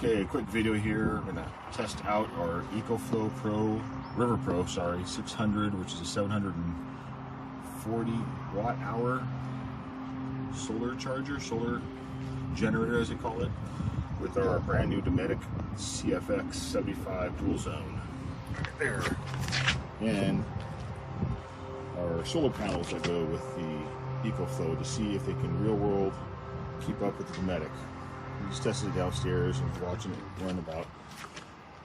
Okay, a quick video here. I'm gonna test out our EcoFlow River Pro, 600, which is a 740 watt hour solar generator as they call it, with our brand new Dometic CFX 75 dual zone right there, and our solar panels that go with the EcoFlow to see if they can real world keep up with the Dometic. We just tested it downstairs and watching it run about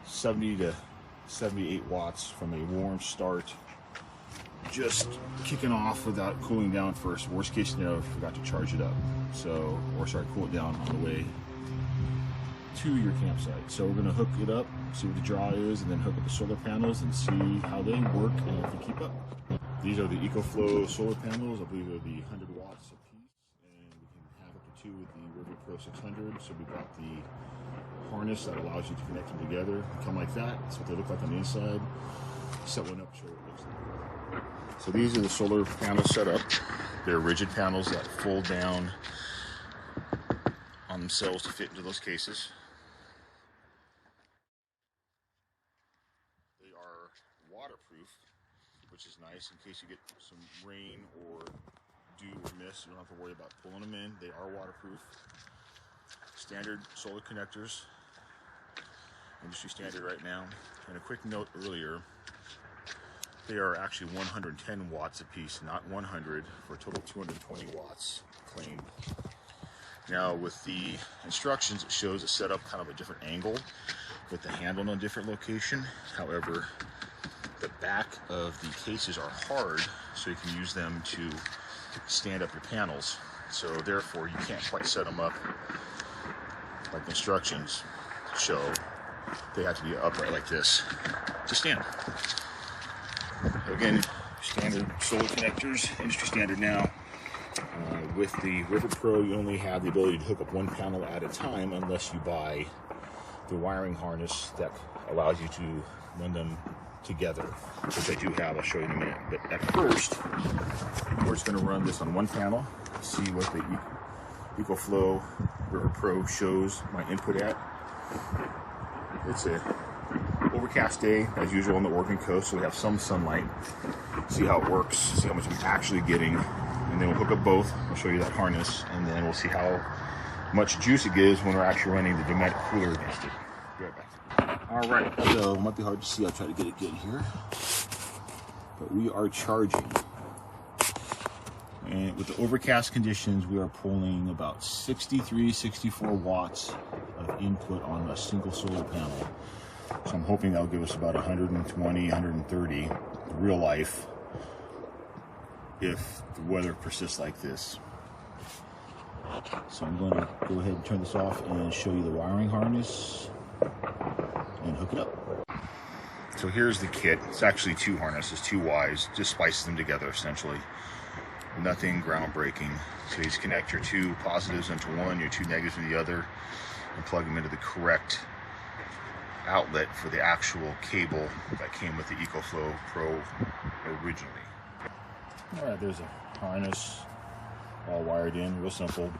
70 to 78 watts from a warm start, just kicking off without cooling down first. Worst case scenario, forgot to charge it up, cool it down on the way to your campsite. So we're going to hook it up, see what the draw is, and then hook up the solar panels and see how they work and if they keep up. These are the EcoFlow Solar Panels. I believe they're the 100 watts a piece, and we can have up to 2 with the River Pro 600. So we got the harness that allows you to connect them together. They come like that. That's what they look like on the inside. Set one up, show what it looks like. So these are the solar panels set up. They're rigid panels that fold down on themselves to fit into those cases. They are waterproof, which is nice in case you get some rain or dew or mist. You don't have to worry about pulling them in. They are waterproof. Standard solar connectors, industry standard right now. And a quick note earlier, they are actually 110 watts a piece, not 100, for a total of 220 watts claimed. Now with the instructions, it shows it set up kind of a different angle with the handle in a different location. However, the back of the cases are hard, so you can use them to stand up your panels. So therefore, you can't quite set them up like the instructions show. They have to be upright like this to stand. Again, standard solar connectors, industry standard now. With the River Pro, you only have the ability to hook up one panel at a time unless you buy the wiring harness that allows you to run them together, which I do have. I'll show you in a minute. But at first, we're just going to run this on one panel, see what the EcoFlow River Pro shows my input at. It's a overcast day as usual on the Oregon coast, so we have some sunlight. See how it works, see how much I'm actually getting, and then we'll hook up both. I'll show you that harness, and then we'll see how much juice it gives when we're actually running the Dometic cooler against it. Be right back. All right, so it might be hard to see. I'll try to get it good here, but we are charging. And with the overcast conditions, we are pulling about 63, 64 watts of input on a single solar panel. So I'm hoping that'll give us about 120, 130 real life if the weather persists like this. So I'm going to go ahead and turn this off and show you the wiring harness and hook it up. So here's the kit. It's actually 2 harnesses, 2 Ys, just splices them together essentially. Nothing groundbreaking. So you just connect your 2 positives into one, your 2 negatives into the other, and plug them into the correct outlet for the actual cable that came with the EcoFlow Pro originally. All right, there's a harness all wired in, real simple.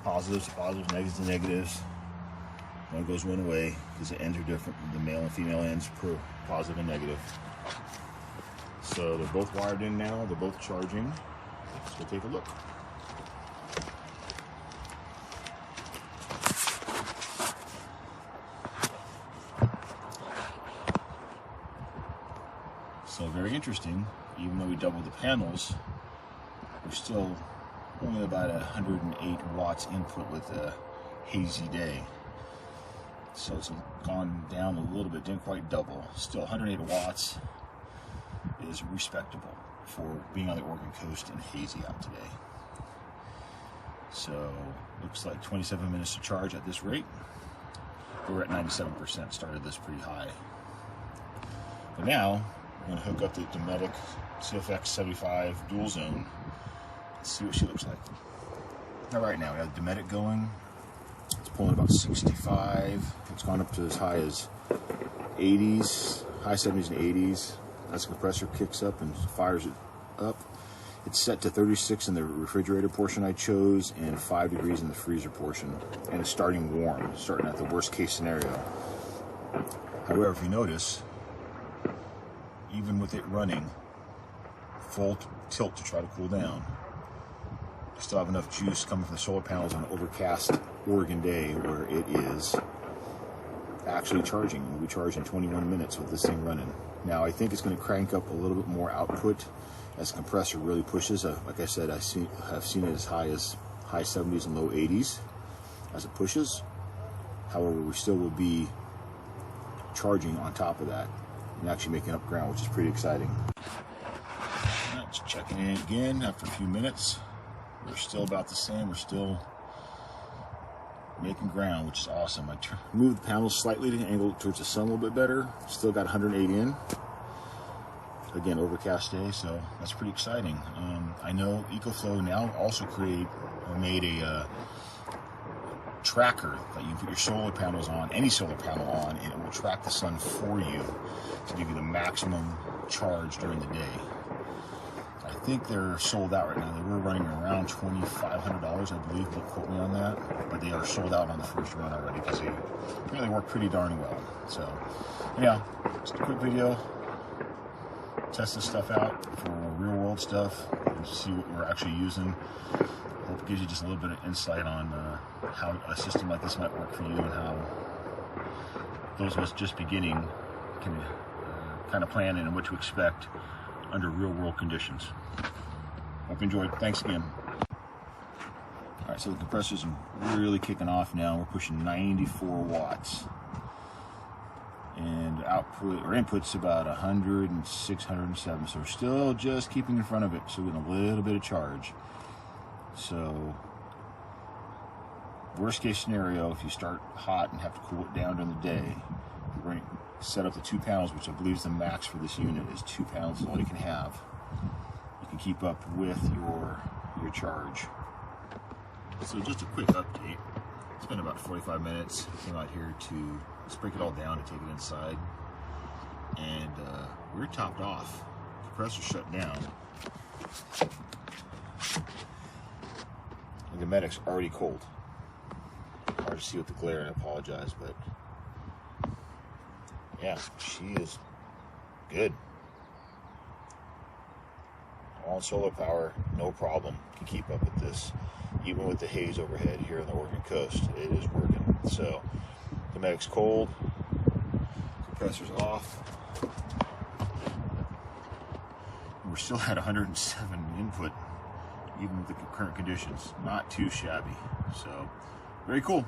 Positives to positives, negatives to negatives. One goes one way because the ends are different. The male and female ends per positive and negative. So they're both wired in now, they're both charging. Let's go take a look. So very interesting, even though we doubled the panels, we're still only about 108 watts input with a hazy day. So it's gone down a little bit, didn't quite double. Still 108 watts is respectable for being on the Oregon coast and hazy out today. So looks like 27 minutes to charge at this rate. We're at 97%, started this pretty high. But now we're going to hook up the Dometic CFX 75 dual zone and see what she looks like. Now right now we have the Dometic going. It's pulling about 65. It's gone up to as high as 80s, high 70s and 80s. As the compressor kicks up and fires it up, It's set to 36 in the refrigerator portion I chose and 5 degrees in the freezer portion. And it's starting warm, starting at the worst case scenario. However, if you notice, even with it running full tilt to try to cool down, I still have enough juice coming from the solar panels on an overcast Oregon day where it is actually charging. We'll be charging 21 minutes with this thing running. Now, I think it's going to crank up a little bit more output as the compressor really pushes. Like I said, I've seen it as high 70s and low 80s as it pushes. However, we still will be charging on top of that and actually making up ground, which is pretty exciting. Just checking in again after a few minutes. We're still about the same. We're still making ground, which is awesome. I moved the panels slightly to angle it towards the sun a little bit better. Still got 108 in. Again, overcast day, so that's pretty exciting. I know EcoFlow now also made a tracker that you can put your solar panels on, any solar panel on, and it will track the sun for you to give you the maximum charge during the day. I think they're sold out right now. They were running around $2,500, I believe. Don't quote me on that, but they are sold out on the first run already because they really work pretty darn well. So, yeah, just a quick video. Test this stuff out for real world stuff and see what we're actually using. Hope it gives you just a little bit of insight on how a system like this might work for you and how those of us just beginning can kind of plan in and what to expect under real world conditions. Hope you enjoyed. Thanks again. All right, so the compressor's really kicking off now. We're pushing 94 watts. And output or input's about 106, 107. So we're still just keeping in front of it. So we're getting a little bit of charge. So worst case scenario, if you start hot and have to cool it down during the day, we're going to set up the 2 panels, which I believe is the max for this unit, is 2 panels is all you can have. You can keep up with your charge. So just a quick update. It's been about 45 minutes. Came out here to just break it all down and take it inside. And we're topped off. Compressor shut down. And the Dometic's already cold. Hard to see with the glare, and I apologize, but yeah, she is good. All solar power, no problem. Can keep up with this. Even with the haze overhead here on the Oregon coast, it is working. So, the Dometic's cold, compressor's off. We're still at 107 input, even with the current conditions. Not too shabby. So, very cool.